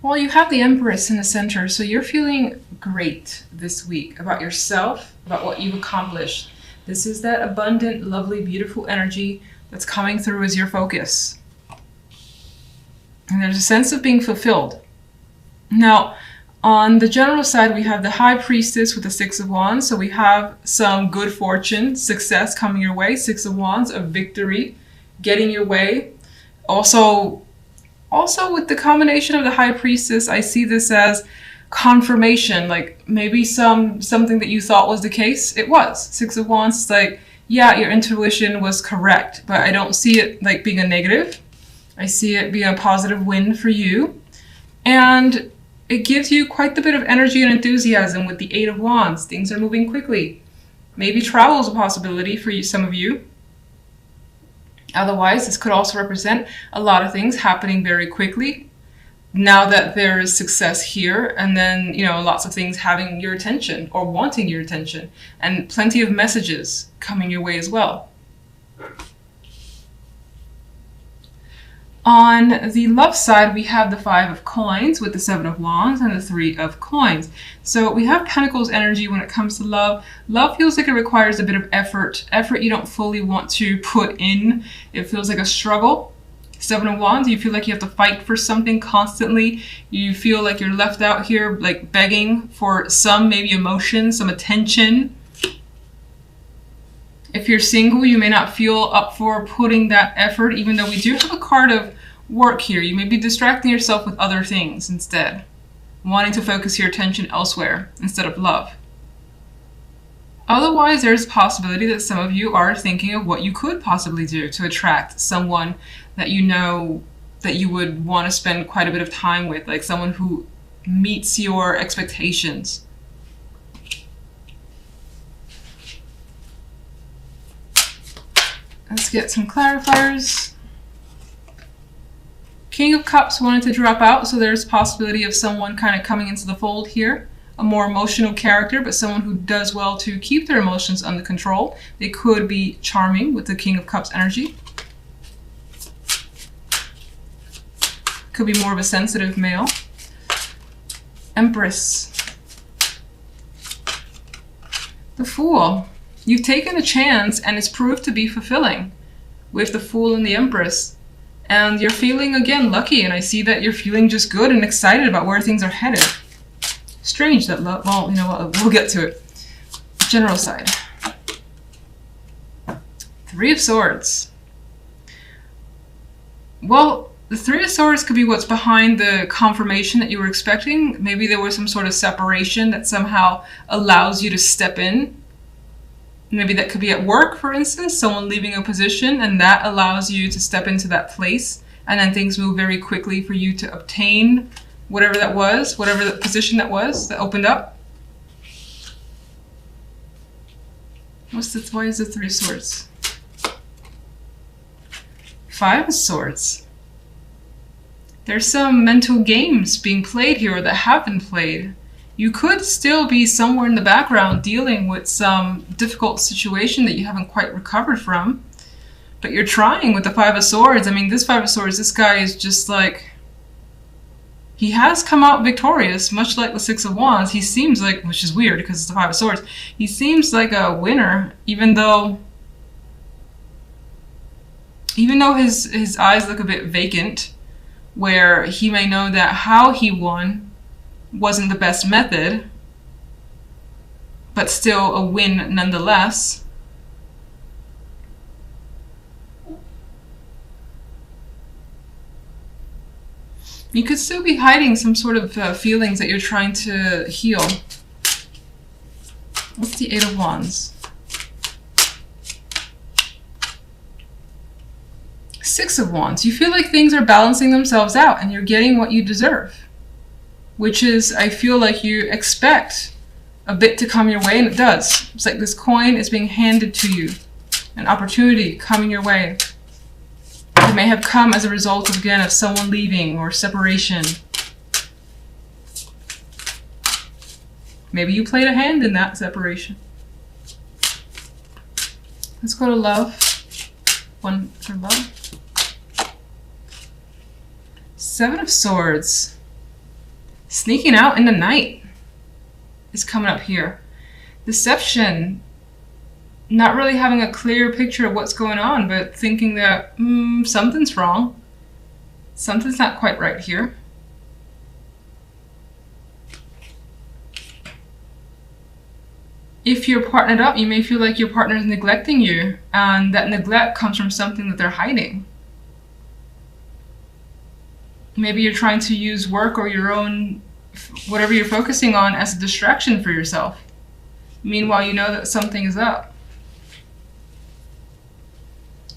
Well, you have the Empress in the center, so you're feeling great this week about yourself, about what you've accomplished. This is that abundant, lovely, beautiful energy that's coming through as your focus. And there's a sense of being fulfilled. Now, on the general side, we have the High Priestess with the Six of Wands. So we have some good fortune, success coming your way. Six of Wands, a victory, getting your way. Also with the combination of the High Priestess, I see this as confirmation. Like maybe something that you thought was the case, it was. Six of Wands is like, yeah, your intuition was correct, but I don't see it like being a negative. I see it being a positive win for you. And it gives you quite a bit of energy and enthusiasm with the Eight of Wands. Things are moving quickly. Maybe travel is a possibility for you, some of you. Otherwise, this could also represent a lot of things happening very quickly. Now that there is success here, and then, lots of things having your attention or wanting your attention, and plenty of messages coming your way as well. On the love side, we have the Five of Coins with the Seven of Wands and the Three of Coins. So we have Pentacles energy when it comes to love. Love feels like it requires a bit of effort you don't fully want to put in. It feels like a struggle. Seven of Wands, you feel like you have to fight for something constantly. You feel like you're left out here like begging for some maybe emotion, some attention. If you're single, you may not feel up for putting that effort, even though we do have a card of work here. You may be distracting yourself with other things instead, wanting to focus your attention elsewhere instead of love. Otherwise, there's a possibility that some of you are thinking of what you could possibly do to attract someone that you know that you would want to spend quite a bit of time with, like someone who meets your expectations. Let's get some clarifiers. King of Cups wanted to drop out, so there's a possibility of someone kind of coming into the fold here. A more emotional character, but someone who does well to keep their emotions under control. They could be charming with the King of Cups energy. Could be more of a sensitive male. Empress. The Fool. You've taken a chance and it's proved to be fulfilling with the Fool and the Empress. And you're feeling, again, lucky. And I see that you're feeling just good and excited about where things are headed. Strange that love, well, you know what, we'll get to it. General side. Three of Swords. Well, the Three of Swords could be what's behind the confirmation that you were expecting. Maybe there was some sort of separation that somehow allows you to step in. Maybe that could be at work, for instance, someone leaving a position, and that allows you to step into that place, and then things move very quickly for you to obtain whatever that was, whatever the position that was that opened up. Why is the Three of Swords? Five of Swords. There's some mental games being played here, or that have been played. You could still be somewhere in the background dealing with some difficult situation that you haven't quite recovered from. But you're trying with the Five of Swords. I mean, this Five of Swords, this guy is just like... He has come out victorious, much like the Six of Wands. He seems like, which is weird because it's the Five of Swords, he seems like a winner, even though his eyes look a bit vacant, where he may know that how he won wasn't the best method, but still a win nonetheless. You could still be hiding some sort of feelings that you're trying to heal. What's the Eight of Wands? Six of Wands. You feel like things are balancing themselves out and you're getting what you deserve. Which is, I feel like you expect a bit to come your way, and it does. It's like this coin is being handed to you. An opportunity coming your way. It may have come as a result, again, of someone leaving or separation. Maybe you played a hand in that separation. Let's go to love. One for love. Seven of Swords. Sneaking out in the night is coming up here. Deception. Not really having a clear picture of what's going on, but thinking that something's wrong. Something's not quite right here. If you're partnered up, you may feel like your partner is neglecting you, and that neglect comes from something that they're hiding. Maybe you're trying to use work or your own, whatever you're focusing on, as a distraction for yourself. Meanwhile, you know that something is up.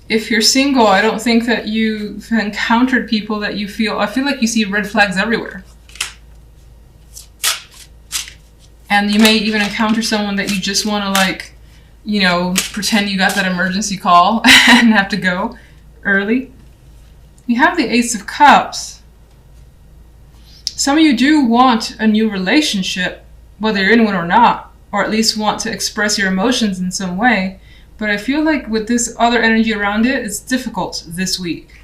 If you're single, I don't think that you've encountered people that you feel, I feel like you see red flags everywhere. And you may even encounter someone that you just want to, like, you know, pretend you got that emergency call and have to go early. You have the Ace of Cups. Some of you do want a new relationship, whether you're in one or not, or at least want to express your emotions in some way. But I feel like with this other energy around it, it's difficult this week.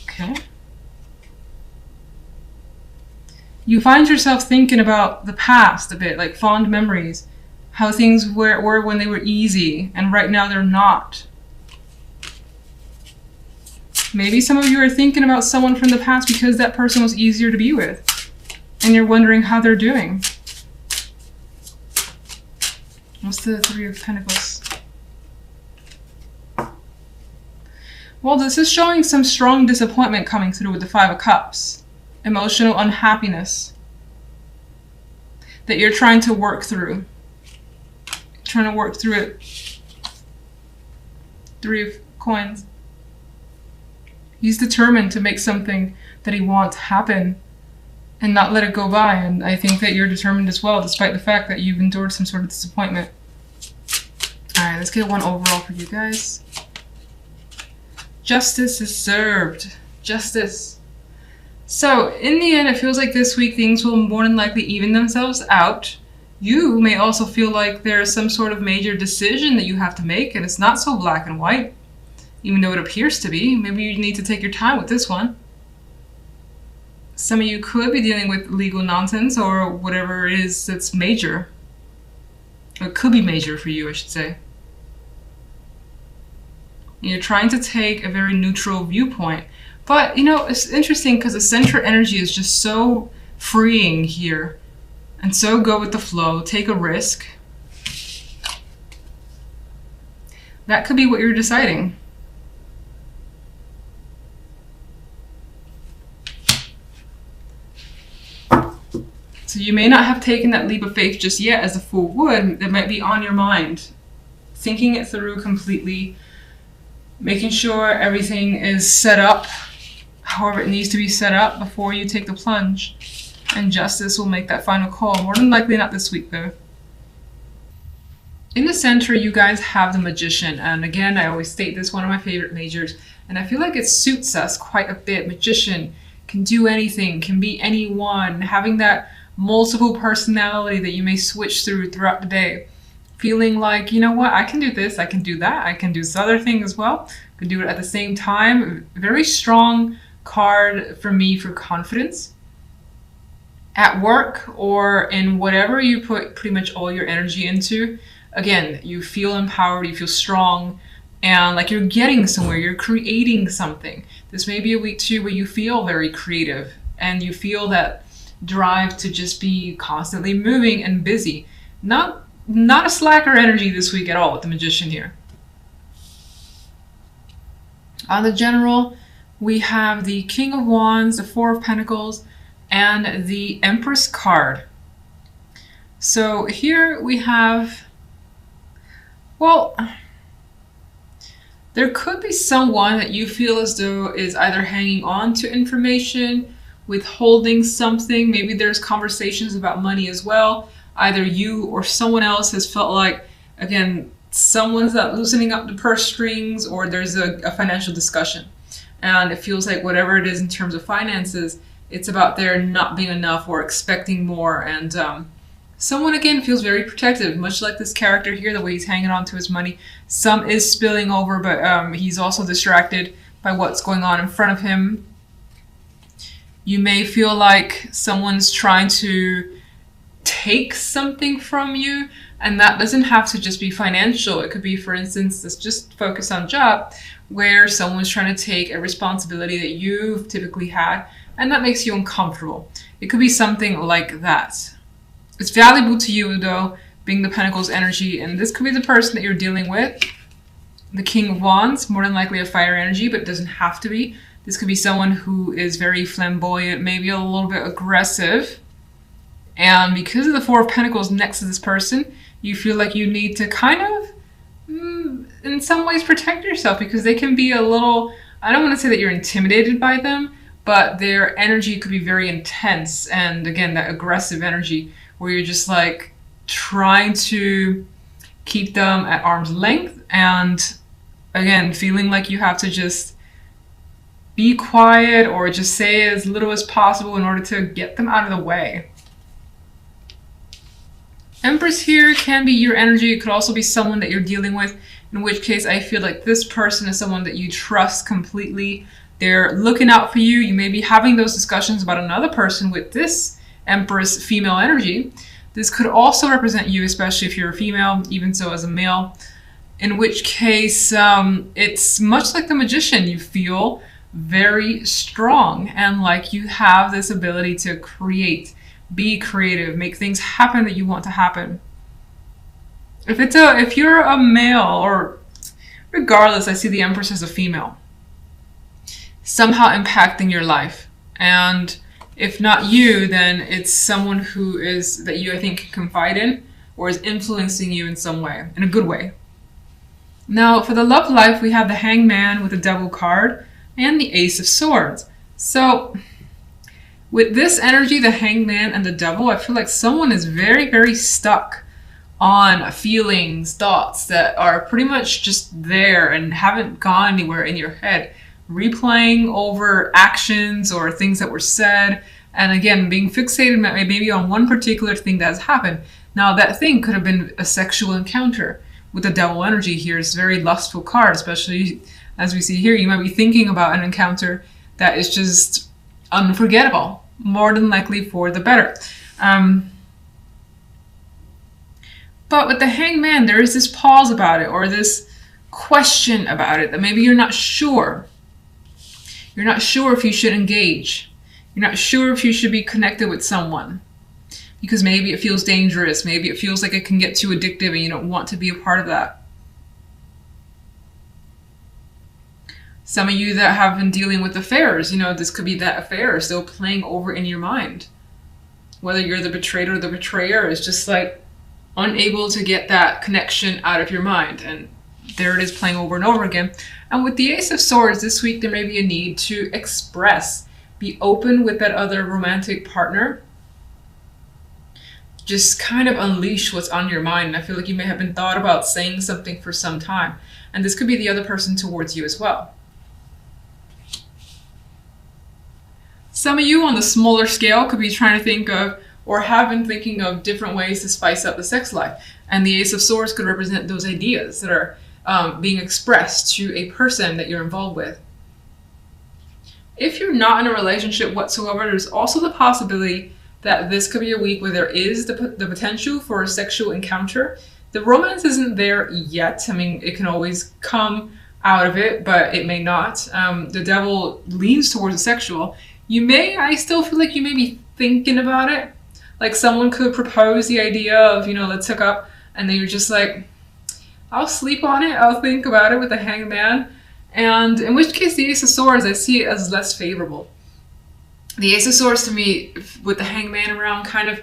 Okay. You find yourself thinking about the past a bit, like fond memories, how things were when they were easy, and right now they're not. Maybe some of you are thinking about someone from the past because that person was easier to be with, and you're wondering how they're doing. What's the Three of Pentacles? Well, this is showing some strong disappointment coming through with the Five of Cups. Emotional unhappiness that you're trying to work through. Trying to work through it. Three of Coins. He's determined to make something that he wants happen and not let it go by. And I think that you're determined as well, despite the fact that you've endured some sort of disappointment. Alright, let's get one overall for you guys. Justice is served. Justice. So, in the end, it feels like this week things will more than likely even themselves out. You may also feel like there's some sort of major decision that you have to make, and it's not so black and white, even though it appears to be. Maybe you need to take your time with this one. Some of you could be dealing with legal nonsense or whatever it is that's major. Or it could be major for you, I should say. And you're trying to take a very neutral viewpoint. But, you know, it's interesting because the center energy is just so freeing here. And so go with the flow. Take a risk. That could be what you're deciding. So you may not have taken that leap of faith just yet, as the Fool would. It might be on your mind. Thinking it through completely. Making sure everything is set up however it needs to be set up before you take the plunge. And justice will make that final call. More than likely not this week, though. In the center, you guys have the Magician. And again, I always state this, one of my favorite majors. And I feel like it suits us quite a bit. Magician can do anything, can be anyone. Having that multiple personality that you may switch throughout the day. Feeling like, you know what, I can do this, I can do that, I can do this other thing as well. I can do it at the same time. Very strong card for me for confidence. At work or in whatever you put pretty much all your energy into. Again, you feel empowered, you feel strong, and like you're getting somewhere, you're creating something. This may be a week too where you feel very creative and you feel that drive to just be constantly moving and busy. Not a slacker energy this week at all with the Magician here. On the General, we have the King of Wands, the Four of Pentacles, and the Empress card. So here we have, well, there could be someone that you feel as though is either hanging on to information, withholding something. Maybe there's conversations about money as well. Either you or someone else has felt like, again, someone's not loosening up the purse strings, or there's a financial discussion. And it feels like whatever it is in terms of finances, it's about there not being enough or expecting more. And someone, again, feels very protective, much like this character here, the way he's hanging on to his money. Some is spilling over, but he's also distracted by what's going on in front of him. You may feel like someone's trying to take something from you, and that doesn't have to just be financial. It could be, for instance, let's just focus on job, where someone's trying to take a responsibility that you've typically had, and that makes you uncomfortable. It could be something like that. It's valuable to you, though, being the Pentacles energy, and this could be the person that you're dealing with. The King of Wands, more than likely a fire energy, but it doesn't have to be. This could be someone who is very flamboyant, maybe a little bit aggressive. And because of the Four of Pentacles next to this person, you feel like you need to kind of, in some ways, protect yourself, because they can be a little, I don't want to say that you're intimidated by them, but their energy could be very intense. And again, that aggressive energy where you're just like trying to keep them at arm's length, and again, feeling like you have to just be quiet or just say as little as possible in order to get them out of the way. Empress here can be your energy. It could also be someone that you're dealing with, in which case I feel like this person is someone that you trust completely. They're looking out for you. You may be having those discussions about another person with this Empress female energy. This could also represent you, especially if you're a female, even so as a male, in which case it's much like the Magician. You feel very strong and like you have this ability to create, be creative, make things happen that you want to happen. If you're a male, or regardless, I see the Empress as a female, somehow impacting your life. And if not you, then it's someone who is, that you, I think, can confide in, or is influencing you in some way, in a good way. Now, for the love life, we have the Hangman with the Devil card and the Ace of Swords. So, with this energy, the Hangman and the Devil, I feel like someone is very, very stuck on feelings, thoughts that are pretty much just there and haven't gone anywhere in your head. Replaying over actions or things that were said, and again, being fixated maybe on one particular thing that has happened. Now, that thing could have been a sexual encounter. With the Devil energy here, it's a very lustful card, especially as we see here. You might be thinking about an encounter that is just unforgettable, more than likely for the better. But with the Hangman, there is this pause about it, or this question about it, that maybe you're not sure. You're not sure if you should engage. You're not sure if you should be connected with someone, because maybe it feels dangerous. Maybe it feels like it can get too addictive and you don't want to be a part of that. Some of you that have been dealing with affairs, this could be that affair still playing over in your mind. Whether you're the betrayed or the betrayer, is just like unable to get that connection out of your mind. And there it is, playing over and over again. And with the Ace of Swords this week, there may be a need to express, be open with that other romantic partner. Just kind of unleash what's on your mind. And I feel like you may have been thought about saying something for some time. And this could be the other person towards you as well. Some of you on the smaller scale could be trying to think of, or have been thinking of, different ways to spice up the sex life. And the Ace of Swords could represent those ideas that are being expressed to a person that you're involved with. If you're not in a relationship whatsoever, there's also the possibility that this could be a week where there is the potential for a sexual encounter. The romance isn't there yet. I mean, it can always come out of it, but it may not. The Devil leans towards the sexual. I still feel like you may be thinking about it. Like someone could propose the idea of, let's hook up, and then you're just like, I'll sleep on it, I'll think about it with the Hangman. And in which case the Ace of Swords, I see it as less favorable. The Ace of Swords to me, with the Hangman around, kind of,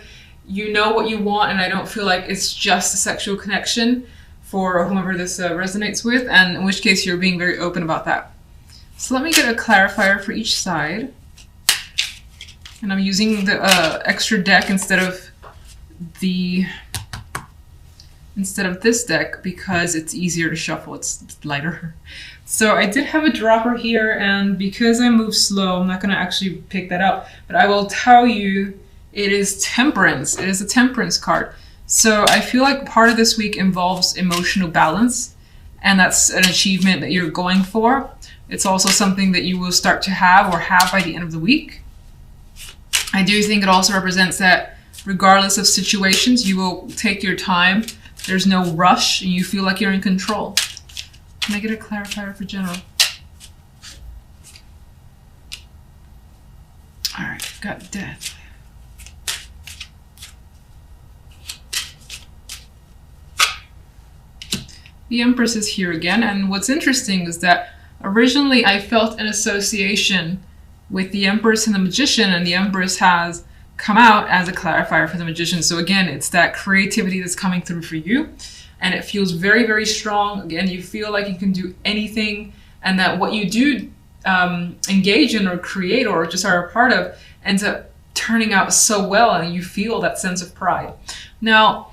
you know what you want, and I don't feel like it's just a sexual connection for whomever this resonates with, and in which case you're being very open about that. So let me get a clarifier for each side. And I'm using the extra deck instead of this deck because it's easier to shuffle, it's lighter. So I did have a dropper here, and because I move slow, I'm not going to actually pick that up. But I will tell you, it is Temperance. It is a Temperance card. So I feel like part of this week involves emotional balance, and that's an achievement that you're going for. It's also something that you will start to have or have by the end of the week. I do think it also represents that regardless of situations, you will take your time. There's no rush and you feel like you're in control. Can I get a clarifier for general? All right, got death. The Empress is here again, and what's interesting is that originally I felt an association with the Empress and the Magician, and the Empress has come out as a clarifier for the Magician. So again, it's that creativity that's coming through for you, and it feels very, very strong. Again, you feel like you can do anything, and that what you do engage in or create or just are a part of ends up turning out so well, and you feel that sense of pride. Now,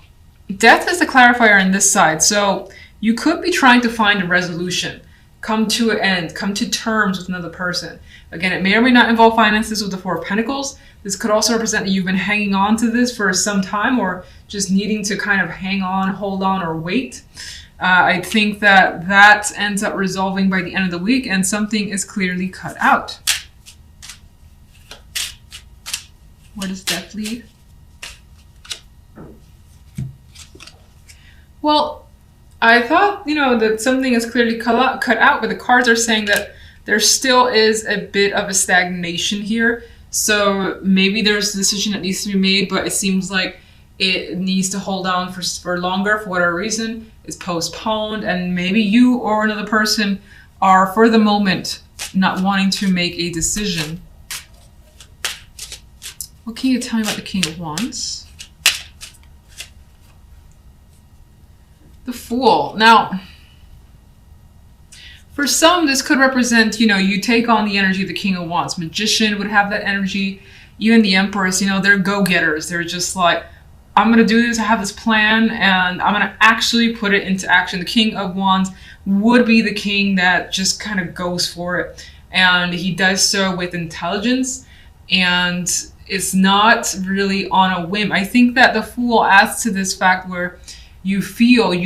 death is the clarifier on this side, so you could be trying to find a resolution, come to an end, come to terms with another person. Again, it may or may not involve finances with the Four of Pentacles. This could also represent that you've been hanging on to this for some time, or just needing to kind of hang on, hold on, or wait. I think that that ends up resolving by the end of the week, and something is clearly cut out. Where does death lead? Well, I thought, that something is clearly cut out, but the cards are saying that there still is a bit of a stagnation here. So maybe there's a decision that needs to be made, but it seems like it needs to hold on for longer for whatever reason. It's postponed, and maybe you or another person are, for the moment, not wanting to make a decision. What can you tell me about the King of Wands? The Fool. Now, for some, this could represent, you take on the energy of the King of Wands. Magician would have that energy. Even the Empress, they're go-getters. They're just like, I'm going to do this. I have this plan, and I'm going to actually put it into action. The King of Wands would be the king that just kind of goes for it. And he does so with intelligence, and it's not really on a whim. I think that the Fool adds to this fact where you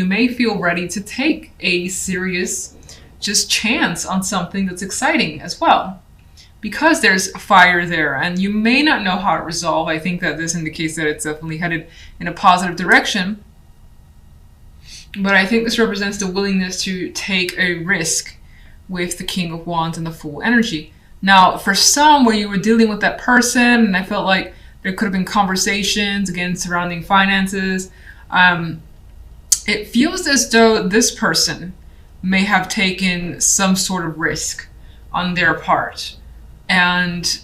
may feel ready to take a serious just chance on something that's exciting as well, because there's fire there, and you may not know how to resolve. I think that this indicates that it's definitely headed in a positive direction, but I think this represents the willingness to take a risk with the King of Wands and the Fool energy. Now, for some, where you were dealing with that person, and I felt like there could have been conversations, again, surrounding finances, it feels as though this person may have taken some sort of risk on their part. And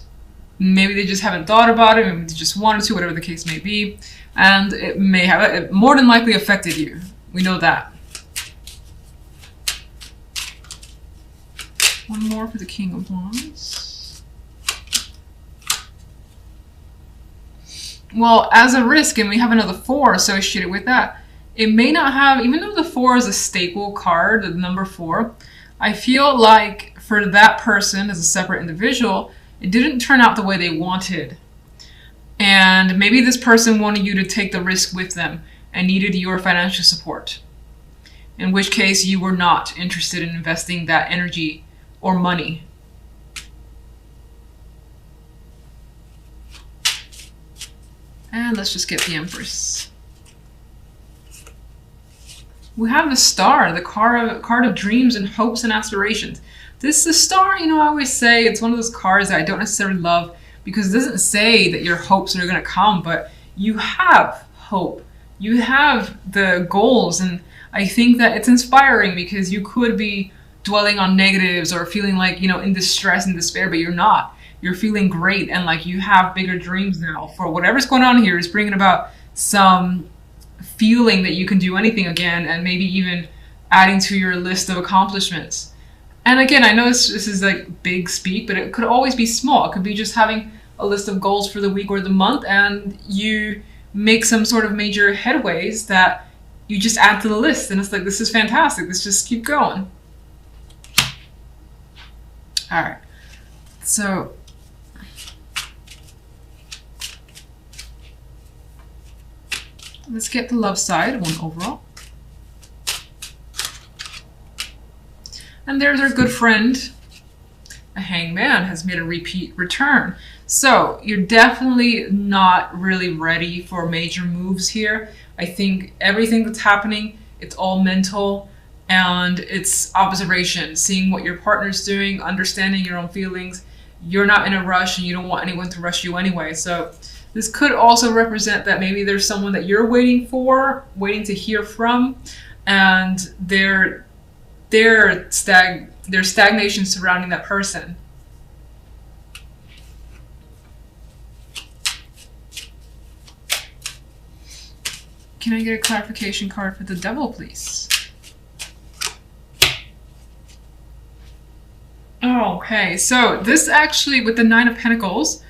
maybe they just haven't thought about it, maybe they just wanted to, whatever the case may be. And it may have, it more than likely affected you. We know that. One more for the King of Wands. Well, as a risk, and we have another 4 associated with that, it may not have, even though the 4 is a staple card, the number 4, I feel like for that person as a separate individual, it didn't turn out the way they wanted. And maybe this person wanted you to take the risk with them and needed your financial support, in which case you were not interested in investing that energy or money. And let's just get the Empress. We have the Star, the card of dreams and hopes and aspirations. This, the Star, I always say it's one of those cards that I don't necessarily love, because it doesn't say that your hopes are going to come, but you have hope. You have the goals, and I think that it's inspiring, because you could be dwelling on negatives or feeling like, in distress and despair, but you're not. You're feeling great, and like you have bigger dreams now. For whatever's going on here is bringing about some feeling that you can do anything again, and maybe even adding to your list of accomplishments. And again, I know this is like big speak, but it could always be small. It could be just having a list of goals for the week or the month, and you make some sort of major headways that you just add to the list, and it's like, this is fantastic. Let's just keep going. All right. So let's get the love side, 1 overall. And there's our good friend, a hangman has made a repeat return. So you're definitely not really ready for major moves here. I think everything that's happening, it's all mental and it's observation, seeing what your partner's doing, understanding your own feelings. You're not in a rush and you don't want anyone to rush you anyway. So this could also represent that maybe there's someone that you're waiting to hear from, and there's stagnation surrounding that person. Can I get a clarification card for the devil, please? Okay, so this actually, with the Nine of Pentacles,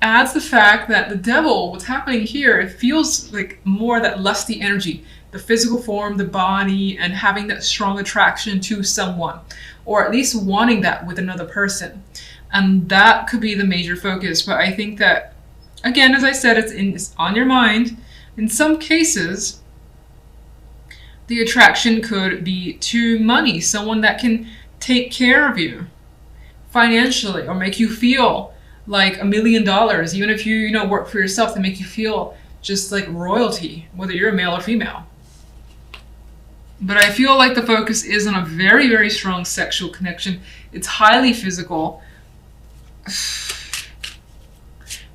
adds the fact that the devil, what's happening here, it feels like more that lusty energy, the physical form, the body, and having that strong attraction to someone, or at least wanting that with another person. And that could be the major focus. But I think that, again, as I said, it's on your mind. In some cases, the attraction could be to money, someone that can take care of you financially or make you feel like $1 million, even if you work for yourself, to make you feel just like royalty, whether you're a male or female. But I feel like the focus is on a very, very strong sexual connection. It's highly physical.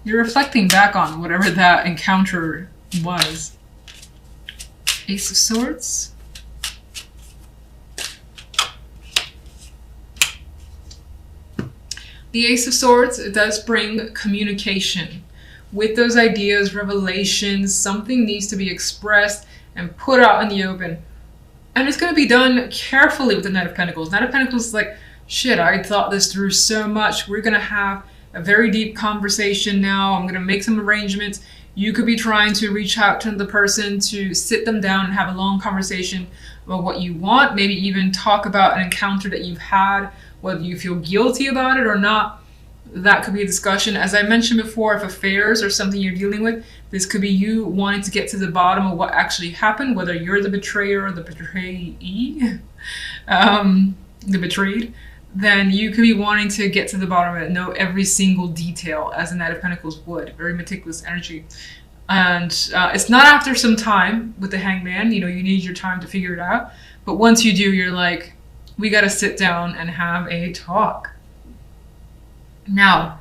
You're reflecting back on whatever that encounter was. Ace of Swords. The Ace of Swords, it does bring communication. With those ideas, revelations, something needs to be expressed and put out in the open. And it's going to be done carefully with the Knight of Pentacles. Knight of Pentacles is like, shit, I thought this through so much. We're going to have a very deep conversation now. I'm going to make some arrangements. You could be trying to reach out to the person to sit them down and have a long conversation about what you want. Maybe even talk about an encounter that you've had, whether you feel guilty about it or not. That could be a discussion. As I mentioned before, if affairs are something you're dealing with, this could be you wanting to get to the bottom of what actually happened, whether you're the betrayer or the betrayee, the betrayed. Then you could be wanting to get to the bottom of it, know every single detail, as the Knight of Pentacles would. Very meticulous energy. And it's not after some time with the Hangman. You need your time to figure it out. But once you do, you're like, we got to sit down and have a talk. Now,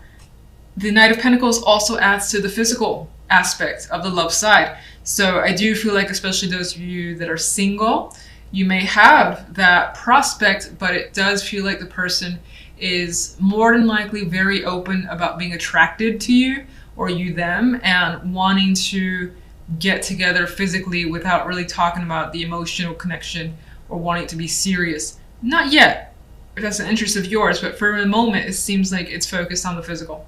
the Knight of Pentacles also adds to the physical aspect of the love side. So I do feel like, especially those of you that are single, you may have that prospect, but it does feel like the person is more than likely very open about being attracted to you or you them, and wanting to get together physically without really talking about the emotional connection or wanting it to be serious. Not yet, if that's an interest of yours, but for the moment, it seems like it's focused on the physical.